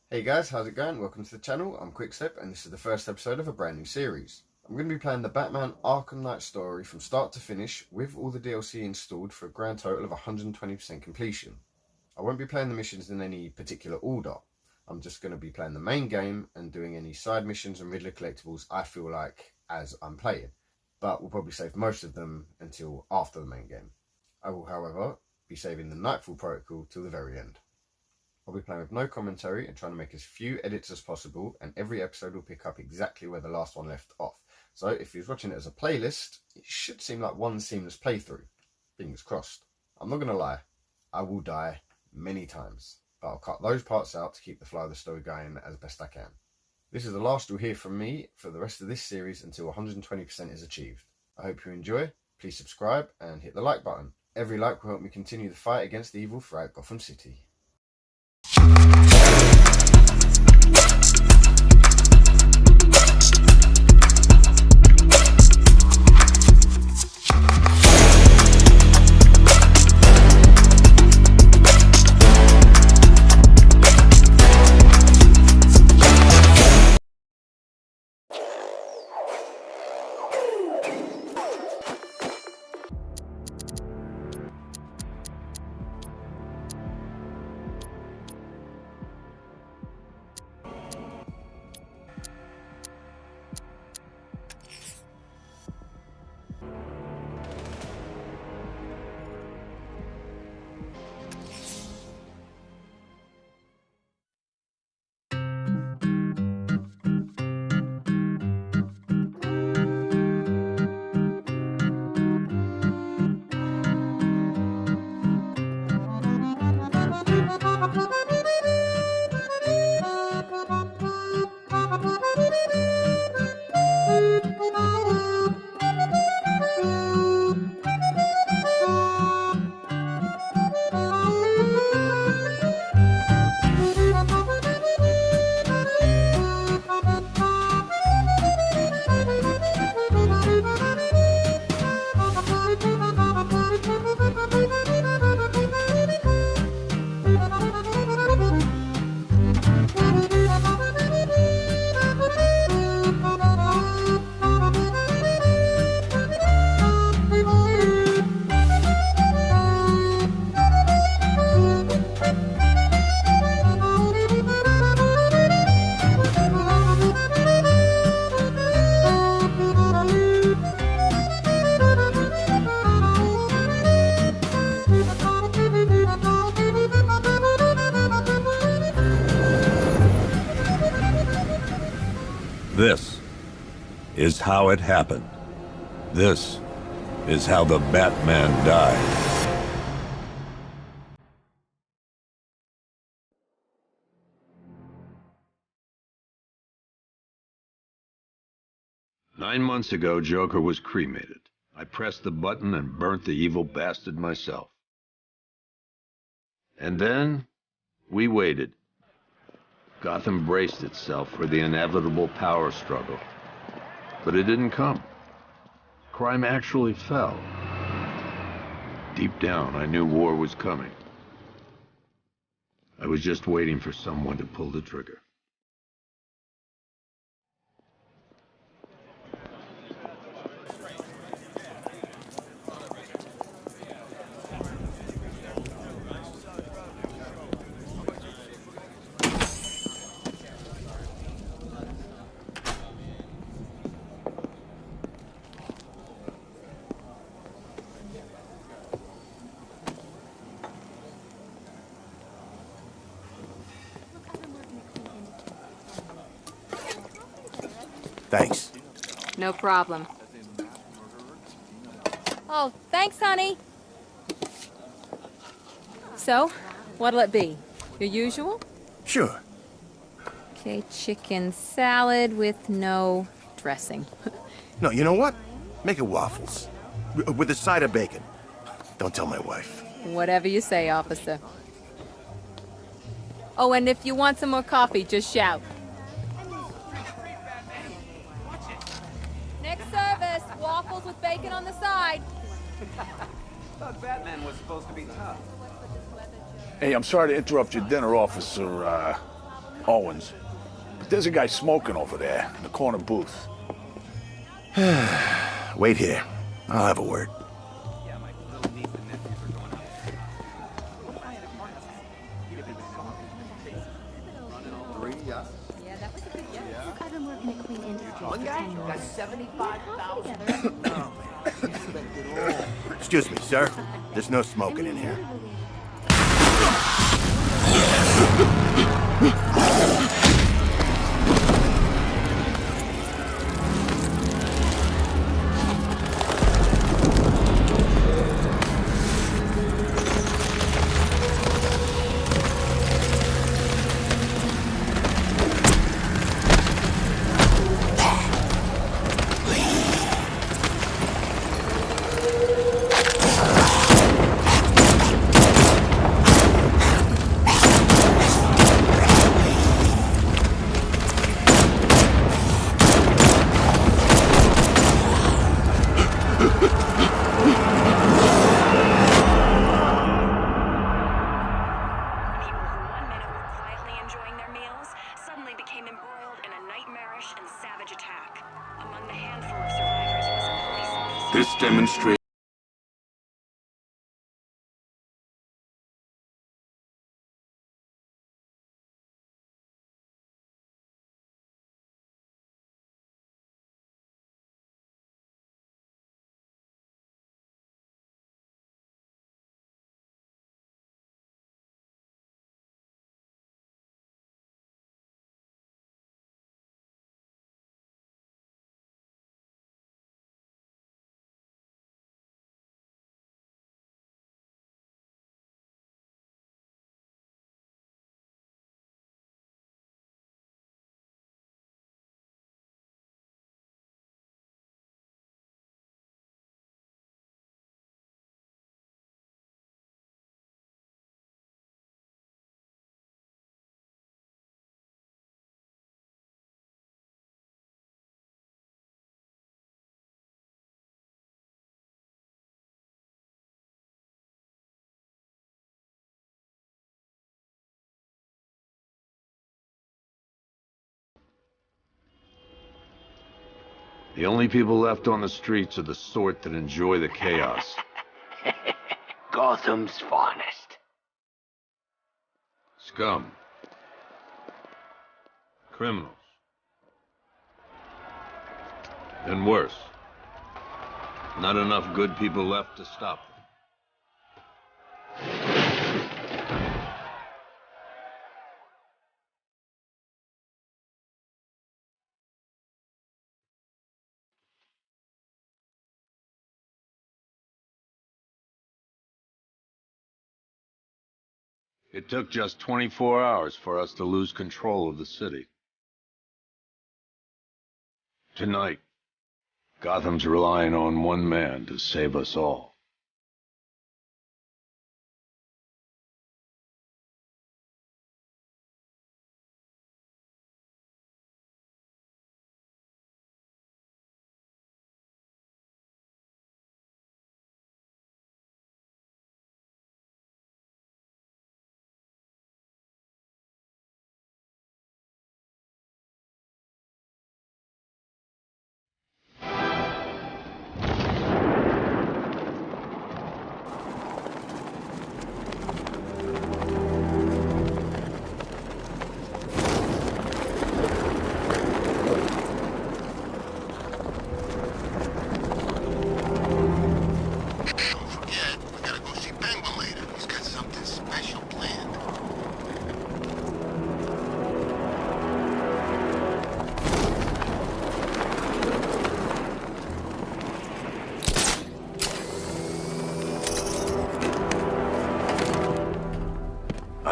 Hey guys, how's it going? Welcome to the channel. I'm Quickstep and this is the first episode of a brand new series. I'm going to be playing the Batman Arkham Knight story from start to finish with all the DLC installed for a grand total of 120% completion. I won't be playing the missions in any particular order. I'm just going to be playing the main game and doing any side missions and Riddler collectibles I feel like as I'm playing. But we'll probably save most of them until after the main game. I will, however, be saving the Nightfall protocol till the very end. I'll be playing with no commentary and trying to make as few edits as possible, and every episode will pick up exactly where the last one left off. So if you're watching it as a playlist, it should seem like one seamless playthrough. Fingers crossed. I'm not going to lie, I will die many times, but I'll cut those parts out to keep the flow of the story going as best I can. This is the last you'll hear from me for the rest of this series until 120% is achieved. I hope you enjoy, please subscribe and hit the like button. Every like will help me continue the fight against evil throughout Gotham City. This is how it happened. This is how the Batman died. "9 months ago, Joker was cremated. I pressed the button and burnt the evil bastard myself. And then, we waited. Gotham braced itself for the inevitable power struggle. But it didn't come. Crime actually fell. Deep down, I knew war was coming. I was just waiting for someone to pull the trigger." Thanks. No problem. Oh, thanks, honey. So, what'll it be? Your usual? Sure. Okay, chicken salad with no dressing. No, you know what? Make it waffles. With a side of bacon. Don't tell my wife. Whatever you say, officer. Oh, and if you want some more coffee, just shout. Next service, waffles with bacon on the side. Thought Batman was supposed to be tough. Hey, I'm sorry to interrupt your dinner, officer. Owens. But there's a guy smoking over there in the corner booth. Wait here. I'll have a word. Yeah, my little niece and nephews are going out. I've been working at Queen Industries for 10 years. Got 75,000. Excuse me, sir. There's no smoking in here. This demonstrates The only people left on the streets are the sort that enjoy the chaos. Gotham's finest. Scum. Criminals. And worse. Not enough good people left to stop them. It took just 24 hours for us to lose control of the city. Tonight, Gotham's relying on one man to save us all.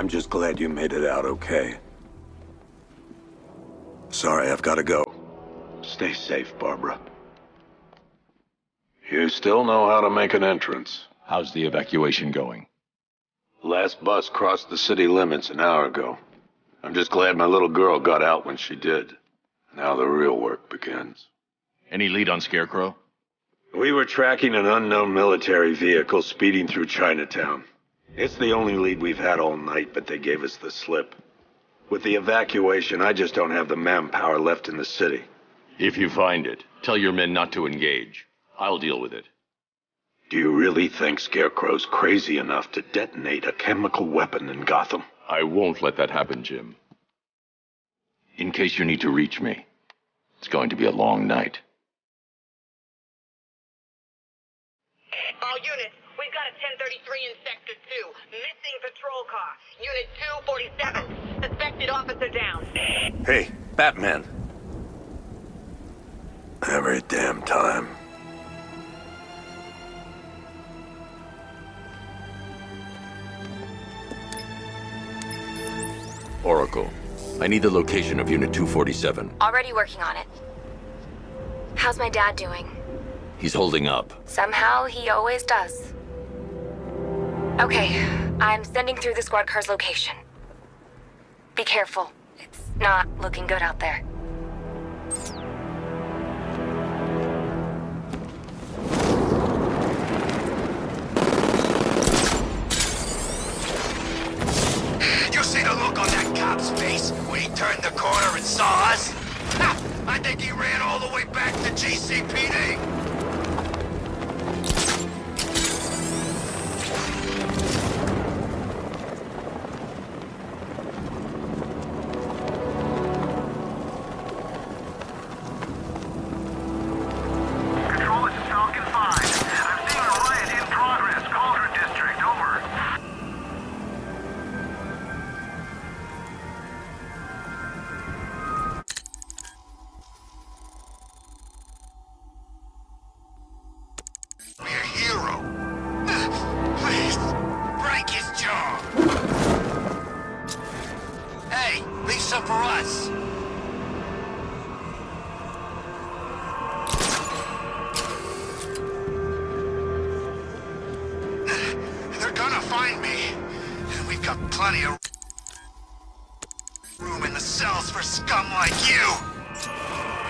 I'm just glad you made it out okay. Sorry, I've got to go. Stay safe, Barbara. You still know how to make an entrance. How's the evacuation going? Last bus crossed the city limits an hour ago. I'm just glad my little girl got out when she did. Now the real work begins. Any lead on Scarecrow? We were tracking an unknown military vehicle speeding through Chinatown. It's the only lead we've had all night, but they gave us the slip. With the evacuation, I just don't have the manpower left in the city. If you find it, tell your men not to engage. I'll deal with it. Do you really think Scarecrow's crazy enough to detonate a chemical weapon in Gotham? I won't let that happen, Jim. In case you need to reach me, it's going to be a long night. All units, we've got a 1033 in Sector 2. Missing patrol car. Unit 247. Suspected officer down. Hey, Batman. Every damn time. Oracle, I need the location of Unit 247. Already working on it. How's my dad doing? He's holding up. Somehow he always does. Okay, I'm sending through the squad car's location. Be careful. It's not looking good out there. You see the look on that cop's face when he turned the corner and saw us? Ha! I think he ran all the way back to GCPD. Control, this is Falcon 5. I'm seeing a riot in progress. Cauldron District, over. Be a hero. Please, break his jaw. Hey, leave some for us. They're gonna find me. And we've got plenty of room in the cells for scum like you.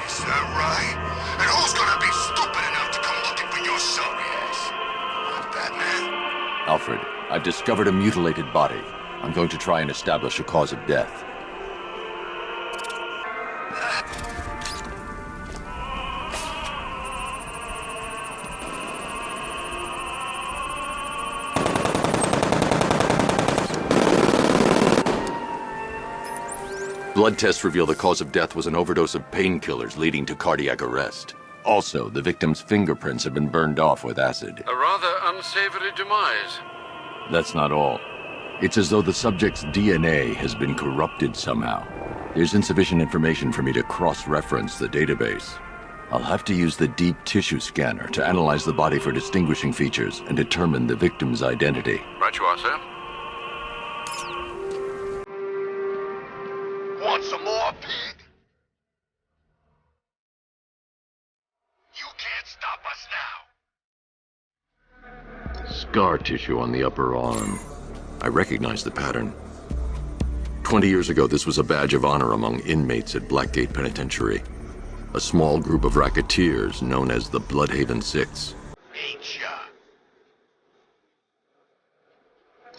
Is that right? And who's gonna be stupid enough to come looking for your sorry ass? Batman? Alfred, I've discovered a mutilated body. I'm going to try and establish a cause of death. Blood tests reveal the cause of death was an overdose of painkillers leading to cardiac arrest. Also, the victim's fingerprints had been burned off with acid. A rather unsavory demise. That's not all. It's as though the subject's DNA has been corrupted somehow. There's insufficient information for me to cross-reference the database. I'll have to use the deep tissue scanner to analyze the body for distinguishing features and determine the victim's identity. Right you are, sir. Want some more, pig? You can't stop us now. Scar tissue on the upper arm. I recognize the pattern. 20 years ago, this was a badge of honor among inmates at Blackgate Penitentiary. A small group of racketeers known as the Bloodhaven Six. Ain't ya?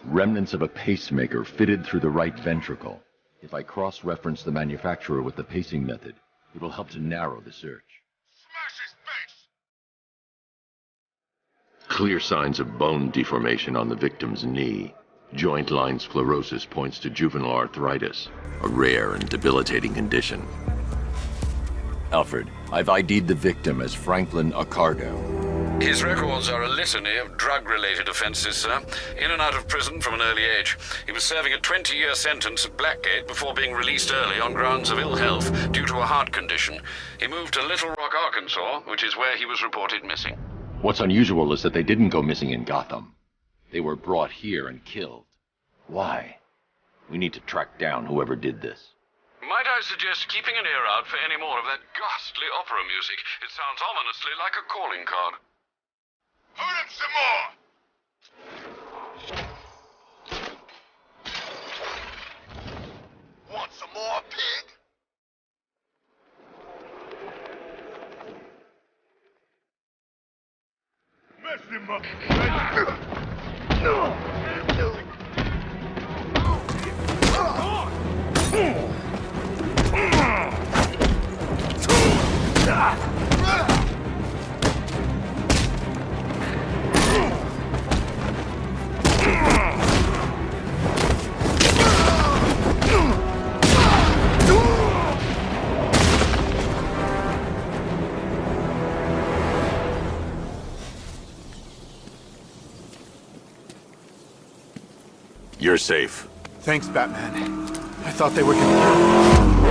Remnants of a pacemaker fitted through the right ventricle. If I cross-reference the manufacturer with the pacing method, it will help to narrow the search. Smash his face! Clear signs of bone deformation on the victim's knee. Joint line sclerosis points to juvenile arthritis, a rare and debilitating condition. Alfred, I've ID'd the victim as Franklin Accardo. His records are a litany of drug-related offenses, sir. In and out of prison from an early age. He was serving a 20-year sentence at Blackgate before being released early on grounds of ill health due to a heart condition. He moved to Little Rock, Arkansas, which is where he was reported missing. What's unusual is that they didn't go missing in Gotham. They were brought here and killed. Why? We need to track down whoever did this. Might I suggest keeping an ear out for any more of that ghastly opera music? It sounds ominously like a calling card. Hurt him some more! Want some more, pig? Mess him up! No! You're safe. Thanks, Batman. I thought they were gonna kill me.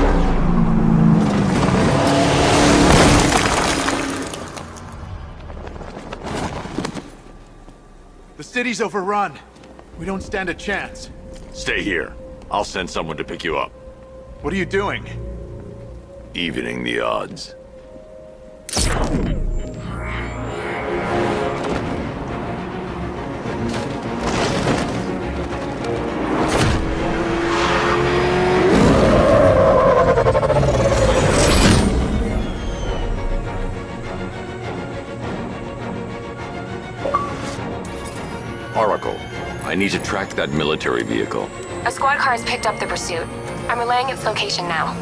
The city's overrun. We don't stand a chance. Stay here. I'll send someone to pick you up. What are you doing? Evening the odds. Oracle, I need to track that military vehicle. A squad car has picked up the pursuit. I'm relaying its location now.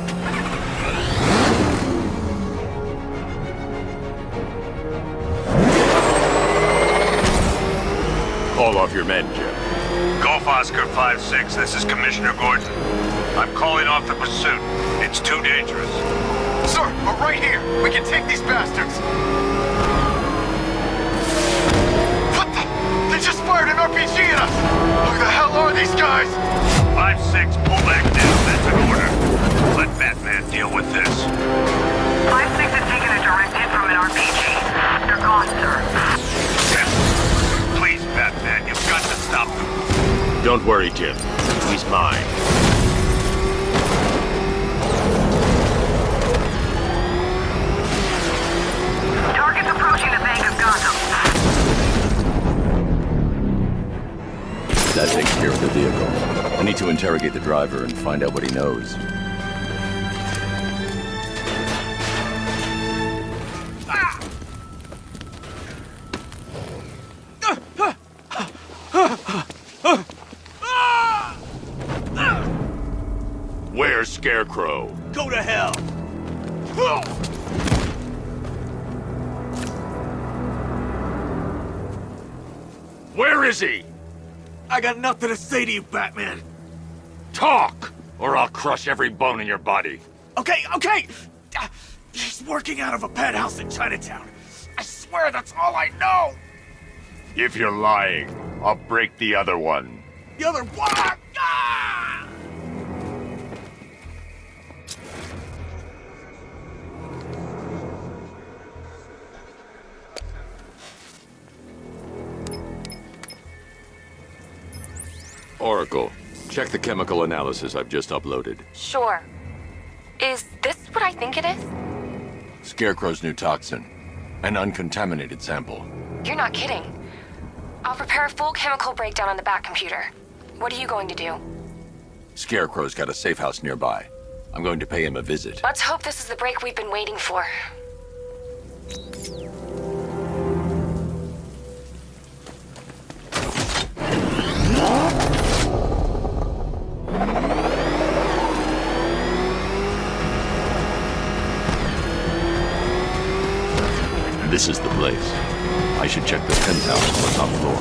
Call off your men, Jim. Golf Oscar 5-6, this is Commissioner Gordon. I'm calling off the pursuit. It's too dangerous. Sir, we're right here. We can take these bastards. What the? They just fired an RPG at us! Who the hell are these guys? 5-6, pull back now. That's an order. Let Batman deal with this. 5-6 has taken a direct hit from an RPG. They're gone, sir. Please, Batman, you've got to stop them. Don't worry, Jim. He's mine. Target's approaching the Bank of Gotham. That takes care of the vehicle. I need to interrogate the driver and find out what he knows. Where's Scarecrow? Go to hell. Where is he? I got nothing to say to you, Batman. Talk, or I'll crush every bone in your body. Okay. He's working out of a penthouse in Chinatown. I swear that's all I know. If you're lying, I'll break the other one. The other one. Ah! Oracle, check the chemical analysis I've just uploaded. Sure. Is this what I think it is? Scarecrow's new toxin. An uncontaminated sample. You're not kidding. I'll prepare a full chemical breakdown on the back computer. What are you going to do? Scarecrow's got a safe house nearby. I'm going to pay him a visit. Let's hope this is the break we've been waiting for. This is the place. I should check the penthouse on the top floor.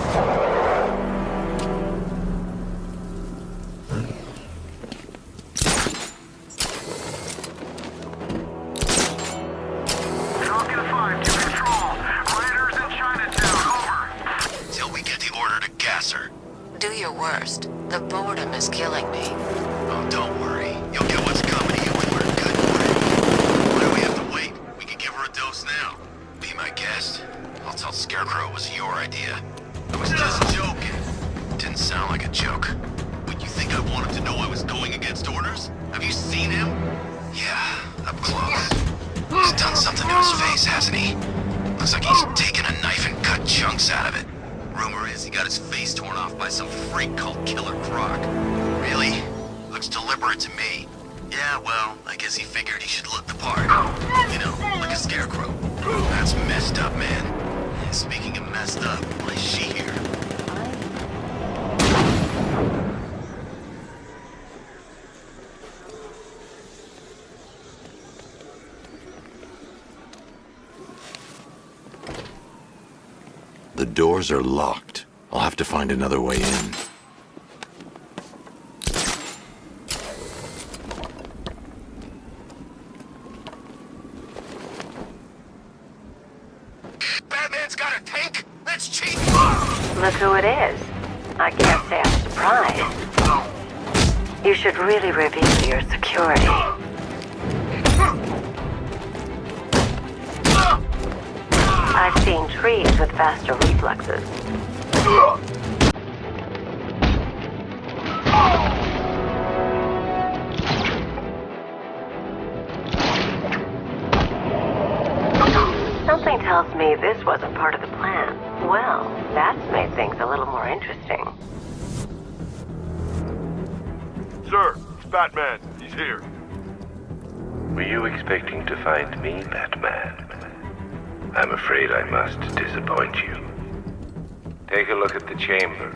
Falcon 5 to control. Rioters in Chinatown, over. Till we get the order to gas her. Do your worst. The boredom is killing me. Oh, don't worry. You'll get what's coming to you when we're good for it. Why do we have to wait? We can give her a dose now. Be my guest. I'll tell Scarecrow it was your idea. I was just joking. Didn't sound like a joke. What, you think I want him to know I was going against orders? Have you seen him? Yeah, up close. He's done something to his face, hasn't he? Looks like he's taken a knife and cut chunks out of it. Rumor is he got his face torn off by some freak called Killer Croc. Really? Looks deliberate to me. Yeah, well, I guess he figured he should look the part. You know, like a scarecrow. That's messed up, man. Speaking of messed up, why is she here? The doors are locked. I'll have to find another way in. Batman's got a tank? That's cheap! Look who it is. I can't say I'm surprised. You should really review your security. I've seen trees with faster reflexes. Something tells me this wasn't part of the plan. Well, that's made things a little more interesting. Sir, it's Batman. He's here. Were you expecting to find me, Batman? I'm afraid I must disappoint you. Take a look at the chamber.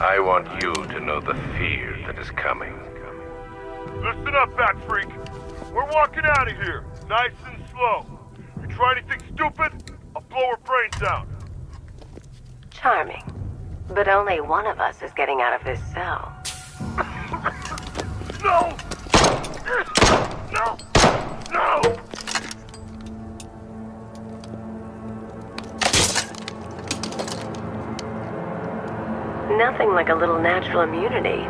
I want you to know the fear that is coming. Listen up, Bat Freak. We're walking out of here, nice and slow. You try anything stupid, I'll blow her brains out. Charming. But only one of us is getting out of this cell. No! No! No! Nothing like a little natural immunity.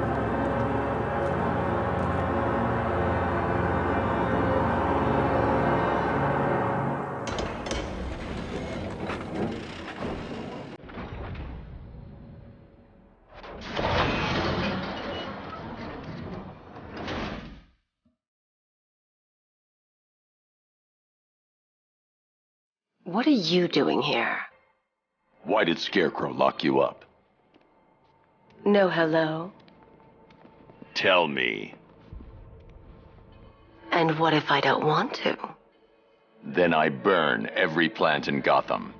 What are you doing here? Why did Scarecrow lock you up? No hello? Tell me. And what if I don't want to? Then I burn every plant in Gotham.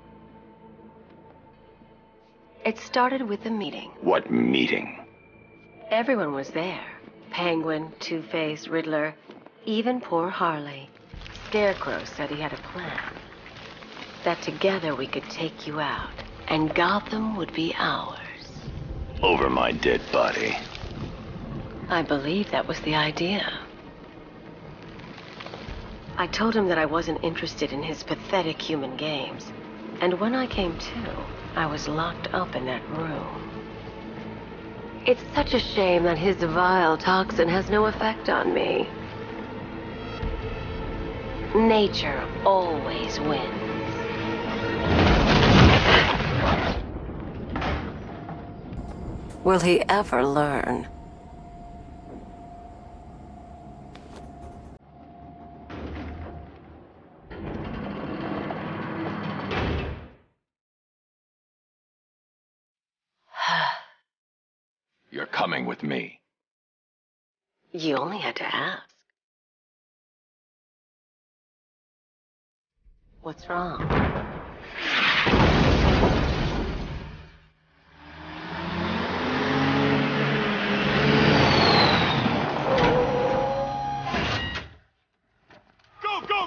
It started with a meeting. What meeting? Everyone was there. Penguin, Two-Face, Riddler, even poor Harley. Scarecrow said he had a plan. That together we could take you out, and Gotham would be ours. Over my dead body. I believe that was the idea. I told him that I wasn't interested in his pathetic human games. And when I came to, I was locked up in that room. It's such a shame that his vile toxin has no effect on me. Nature always wins. Will he ever learn? You're coming with me. You only had to ask. What's wrong?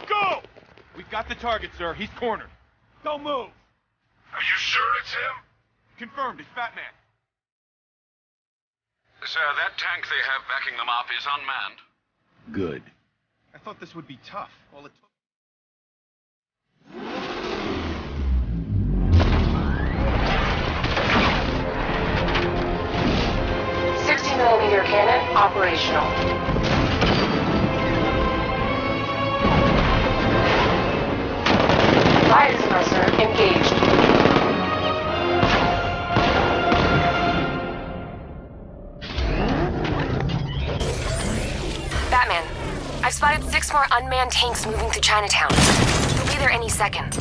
Go! We've got the target, sir. He's cornered. Don't move. Are you sure it's him? Confirmed. It's Batman. Sir, that tank they have backing them up is unmanned. Good. I thought this would be tough. All it took. 60mm cannon operational. Fire suppressor engaged. Batman, I've spotted 6 more unmanned tanks moving through Chinatown. They'll be there any second.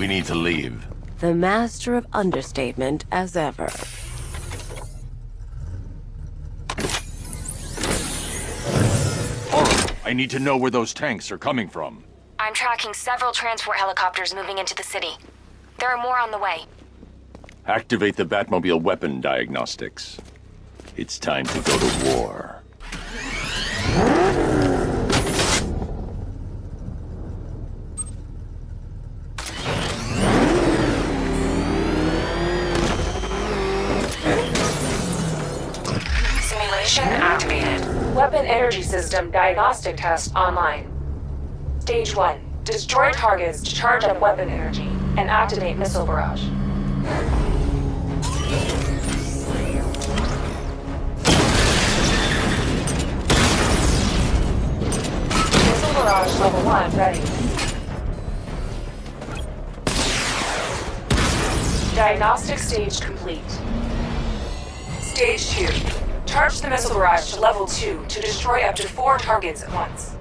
We need to leave. The master of understatement as ever. I need to know where those tanks are coming from. I'm tracking several transport helicopters moving into the city. There are more on the way. Activate the Batmobile weapon diagnostics. It's time to go to war. Simulation activated. Weapon energy system diagnostic test online. Stage 1. Destroy targets to charge up weapon energy and activate missile barrage. Missile barrage level 1 ready. Diagnostic stage complete. Stage 2. Charge the missile barrage to level 2 to destroy up to 4 targets at once.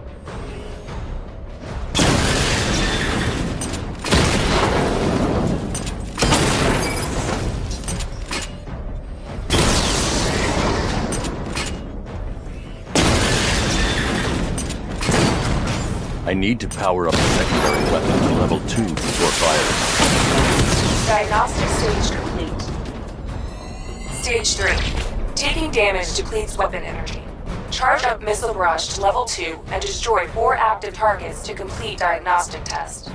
I need to power up the secondary weapon to level 2 before firing. Diagnostic stage complete. Stage 3. Taking damage depletes weapon energy. Charge up missile barrage to level 2 and destroy 4 active targets to complete diagnostic test.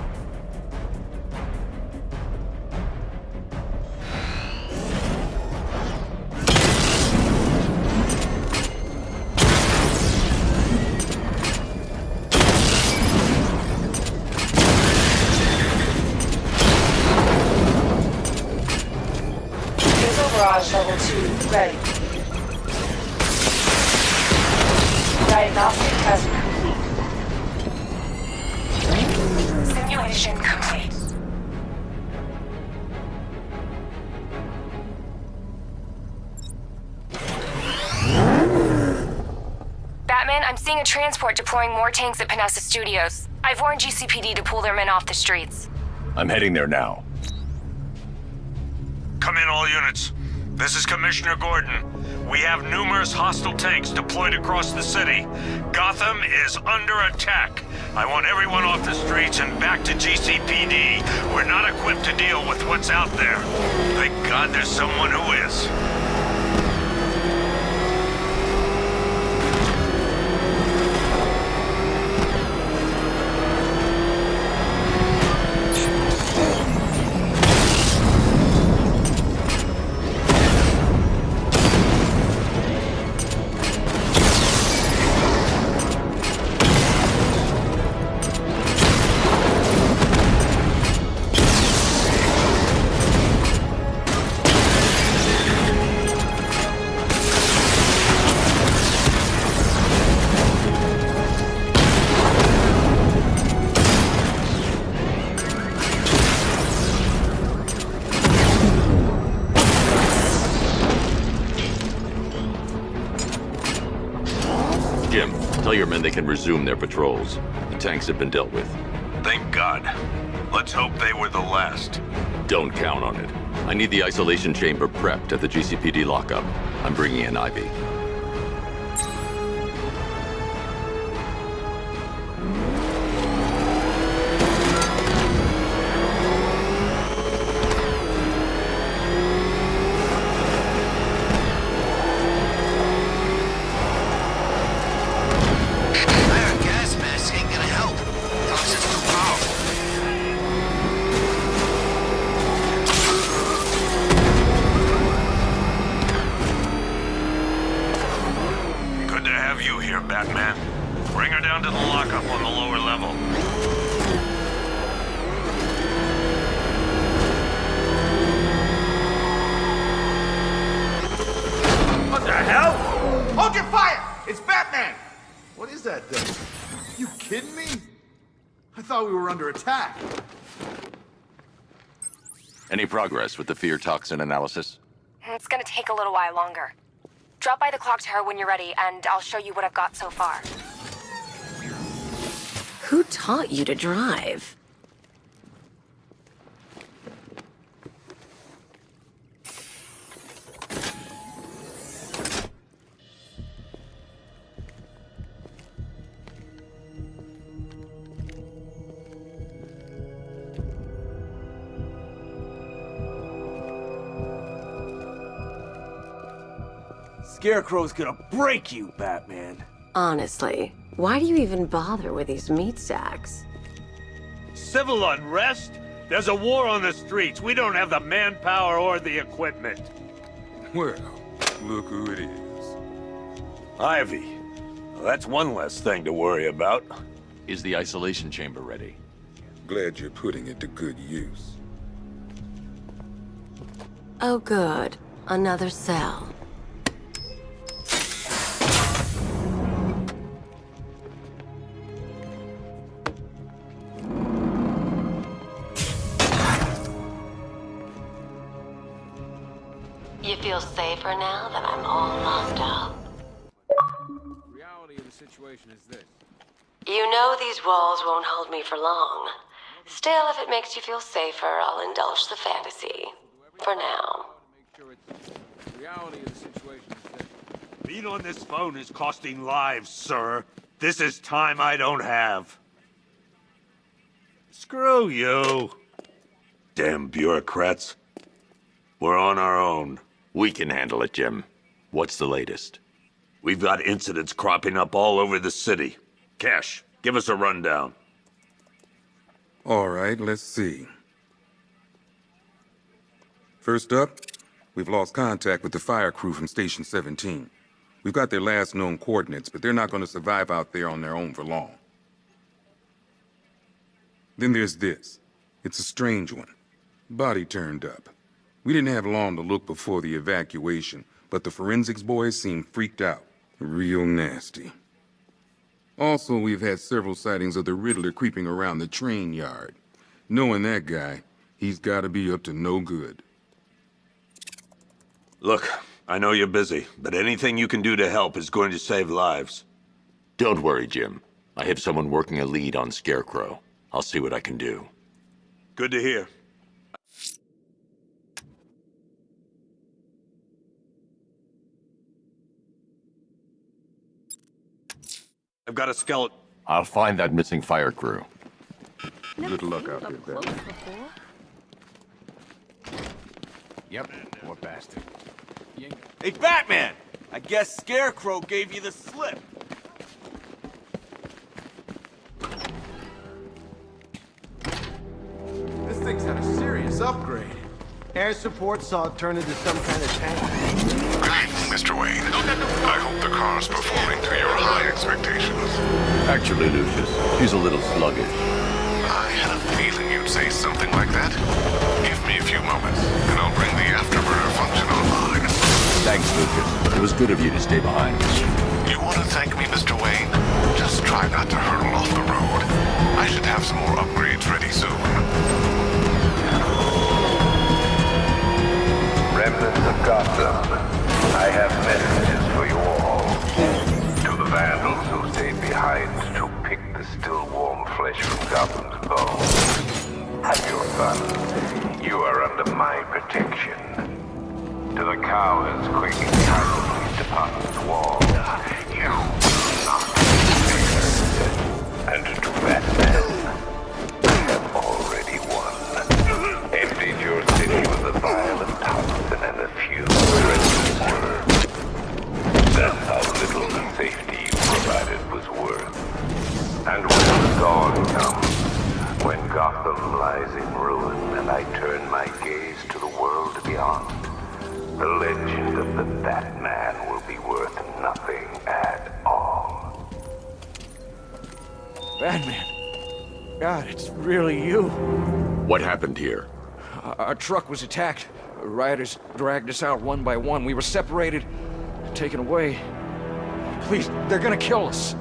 Barrage level 2 ready. Diagnostic test complete. Simulation complete. Batman, I'm seeing a transport deploying more tanks at Panessa Studios. I've warned GCPD to pull their men off the streets. I'm heading there now. Come in, all units. This is Commissioner Gordon. We have numerous hostile tanks deployed across the city. Gotham is under attack. I want everyone off the streets and back to GCPD. We're not equipped to deal with what's out there. Thank God there's someone who is. Jim, tell your men they can resume their patrols. The tanks have been dealt with. Thank God. Let's hope they were the last. Don't count on it. I need the isolation chamber prepped at the GCPD lockup. I'm bringing in Ivy. Batman. Bring her down to the lockup on the lower level. What the hell? Hold your fire! It's Batman! What is that thing? You kidding me? I thought we were under attack. Any progress with the fear toxin analysis? It's gonna take a little while longer. Drop by the clock tower when you're ready, and I'll show you what I've got so far. Who taught you to drive? Scarecrow's gonna break you, Batman. Honestly, why do you even bother with these meat sacks? Civil unrest? There's a war on the streets. We don't have the manpower or the equipment. Well, look who it is. Ivy. Well, that's one less thing to worry about. Is the isolation chamber ready? Glad you're putting it to good use. Oh good. Another cell. You feel safer now that I'm all locked up? Reality of the situation is this. You know these walls won't hold me for long. Still, if it makes you feel safer, I'll indulge the fantasy. For now. The reality of the situation is this. Being on this phone is costing lives, sir. This is time I don't have. Screw you. Damn bureaucrats. We're on our own. We can handle it, Jim. What's the latest? We've got incidents cropping up all over the city. Cash, give us a rundown. All right, let's see. First up, we've lost contact with the fire crew from Station 17. We've got their last known coordinates, but they're not going to survive out there on their own for long. Then there's this. It's a strange one. Body turned up. We didn't have long to look before the evacuation, but the forensics boys seemed freaked out. Real nasty. Also, we've had several sightings of the Riddler creeping around the train yard. Knowing that guy, he's got to be up to no good. Look, I know you're busy, but anything you can do to help is going to save lives. Don't worry, Jim. I have someone working a lead on Scarecrow. I'll see what I can do. Good to hear. I've got a skeleton. I'll find that missing fire crew. Good luck out there, Batman. Yep, poor bastard. Hey, Batman! I guess Scarecrow gave you the slip. This thing's had a serious upgrade. Air support saw it turn into some kind of tank. Good evening, Mr. Wayne. I hope the car's performing to your high expectations. Actually, Lucius, she's a little sluggish. I had a feeling you'd say something like that. Give me a few moments, and I'll bring the afterburner function online. Thanks, Lucius. It was good of you to stay behind. You want to thank me, Mr. Wayne? Just try not to hurtle off the road. I should have some more upgrades ready soon. Remnants of Gotham, I have messages for you all. To the vandals who stayed behind to pick the still warm flesh from Gotham's bones. Have your fun. You are under my protection. To the cowards quaking behind the police department's wall, you will not escape. And to Batman, I have already won. Emptied your city with a violent toxin and a few treacherous words. That's how little the safety you provided was worth. And when the dawn comes, when Gotham lies in ruin and I turn my gaze to the world beyond, the legend of the Batman will be worth nothing at all. Batman. God, it's really you. What happened here? Our truck was attacked. Rioters dragged us out one by one. We were separated, taken away. Please, they're gonna kill us.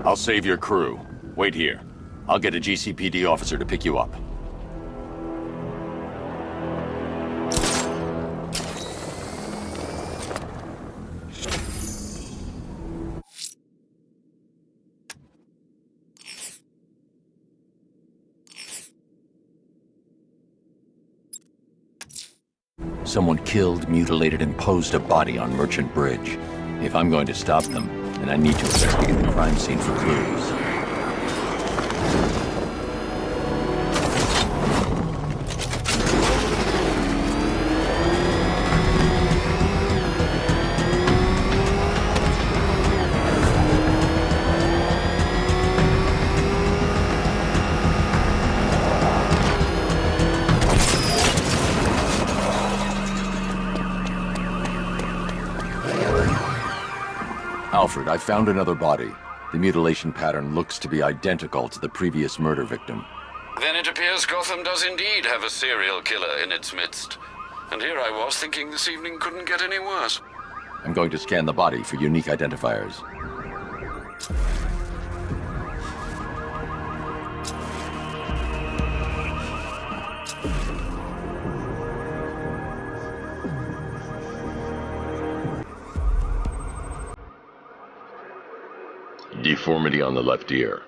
I'll save your crew. Wait here. I'll get a GCPD officer to pick you up. Someone killed, mutilated, and posed a body on Merchant Bridge. If I'm going to stop them, then I need to investigate the crime scene for clues. Alfred, I found another body. The mutilation pattern looks to be identical to the previous murder victim. Then it appears Gotham does indeed have a serial killer in its midst. And here I was thinking this evening couldn't get any worse. I'm going to scan the body for unique identifiers. Deformity on the left ear.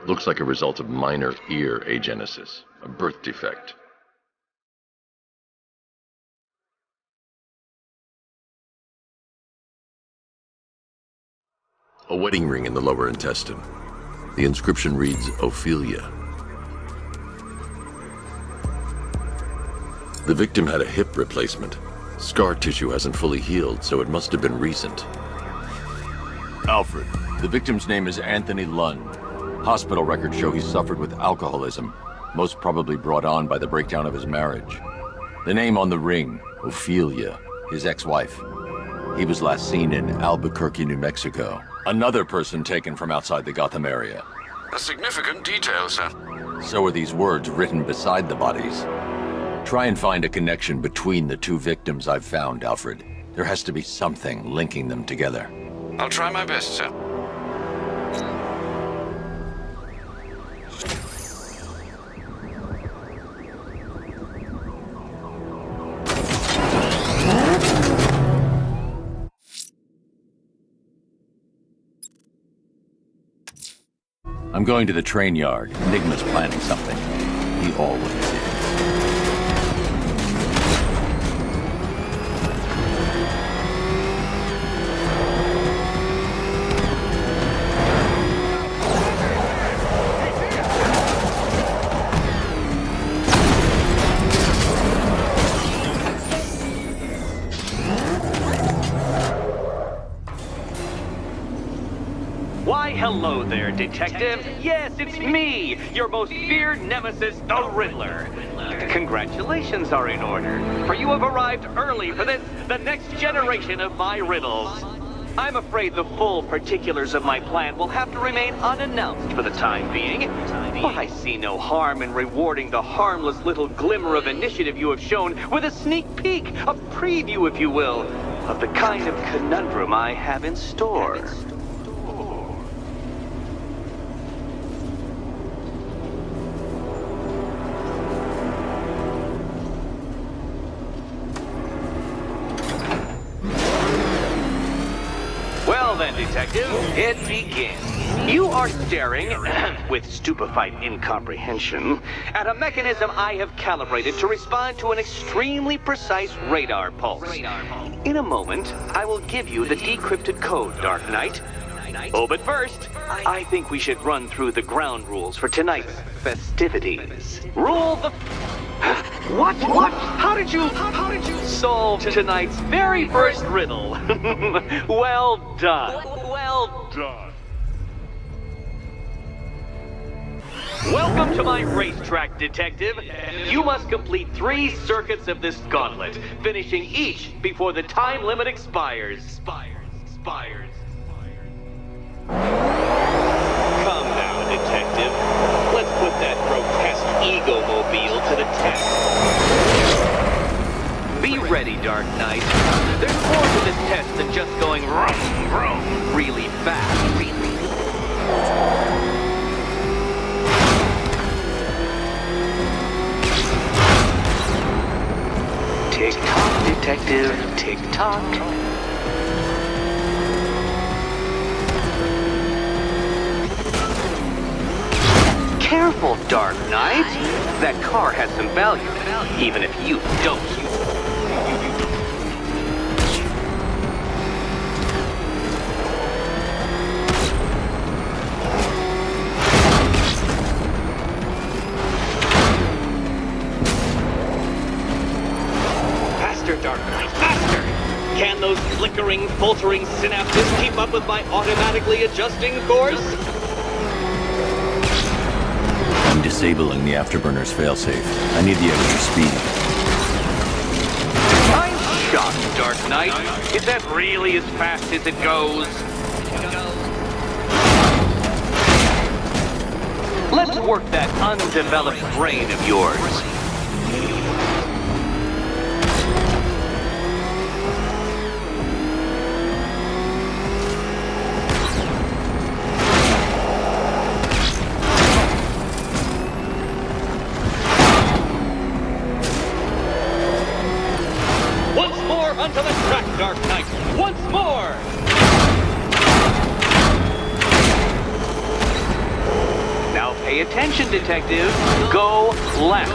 Looks like a result of minor ear agenesis, a birth defect. A wedding ring in the lower intestine. The inscription reads, Ophelia. The victim had a hip replacement. Scar tissue hasn't fully healed, so it must have been recent. Alfred, the victim's name is Anthony Lund. Hospital records show he suffered with alcoholism, most probably brought on by the breakdown of his marriage. The name on the ring, Ophelia, his ex-wife. He was last seen in Albuquerque, New Mexico. Another person taken from outside the Gotham area. A significant detail, sir. So are these words written beside the bodies. Try and find a connection between the two victims I've found, Alfred. There has to be something linking them together. I'll try my best, sir. I'm going to the train yard. Enigma's planning something. He always is. Why, hello there, Detective. Yes, it's me, your most feared nemesis, the Riddler. Congratulations are in order, for you have arrived early for this, the next generation of my riddles. I'm afraid the full particulars of my plan will have to remain unannounced for the time being, but I see no harm in rewarding the harmless little glimmer of initiative you have shown with a sneak peek, a preview, if you will, of the kind of conundrum I have in store. Well then, Detective, it begins. You are staring, with stupefied incomprehension, at a mechanism I have calibrated to respond to an extremely precise radar pulse. In a moment, I will give you the decrypted code, Dark Knight. Oh, but first, I think we should run through the ground rules for tonight's festivities. Rule the... What? How did you solve tonight's very first riddle? Well done. Well done. Welcome to my racetrack, Detective. You must complete 3 circuits of this gauntlet, finishing each before the time limit expires. Come now, Detective. Let's put that grotesque ego-mobile to the test. Be ready, Dark Knight. There's more to this test than just going vroom, vroom, really fast. Tick-tock, Detective, tick-tock. Careful, Dark Knight. That car has some value, even if you don't. Faster, Dark Knight, faster! Can those flickering, faltering synapses keep up with my automatically adjusting course? I'm disabling the afterburner's failsafe. I need the extra speed. I'm shocked, Dark Knight. Is that really as fast as it goes? Let's work that undeveloped brain of yours. Once more onto the track, Dark Knight. Once more! Now pay attention, detective. Go left.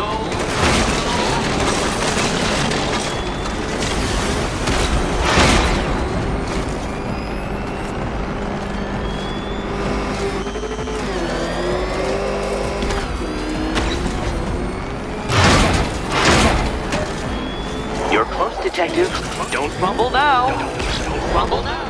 You're close, detective. Don't fumble now. Don't fumble now.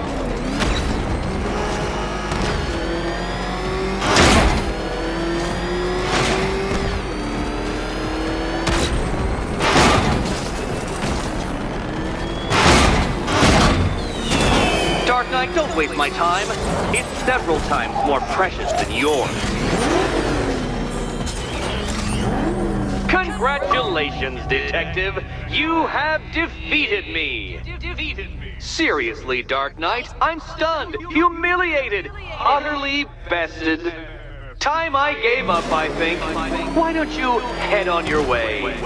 Dark Knight, don't waste my time. It's several times more precious than yours. Congratulations, detective. You have defeated me. Seriously, Dark Knight, I'm stunned, humiliated, utterly bested. Time I gave up, I think. Why don't you head on your way?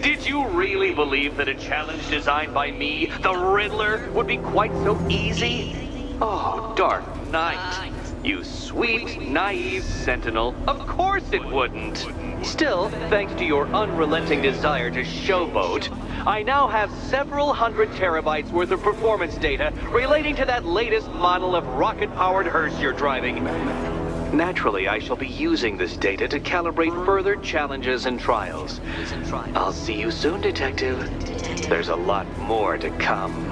Did you really believe that a challenge designed by me, the Riddler, would be quite so easy? Oh, Dark Knight. You sweet, naive sentinel. Of course it wouldn't. Still, thanks to your unrelenting desire to showboat, I now have several hundred terabytes worth of performance data relating to that latest model of rocket-powered hearse you're driving. Naturally, I shall be using this data to calibrate further challenges and trials. I'll see you soon, detective. There's a lot more to come.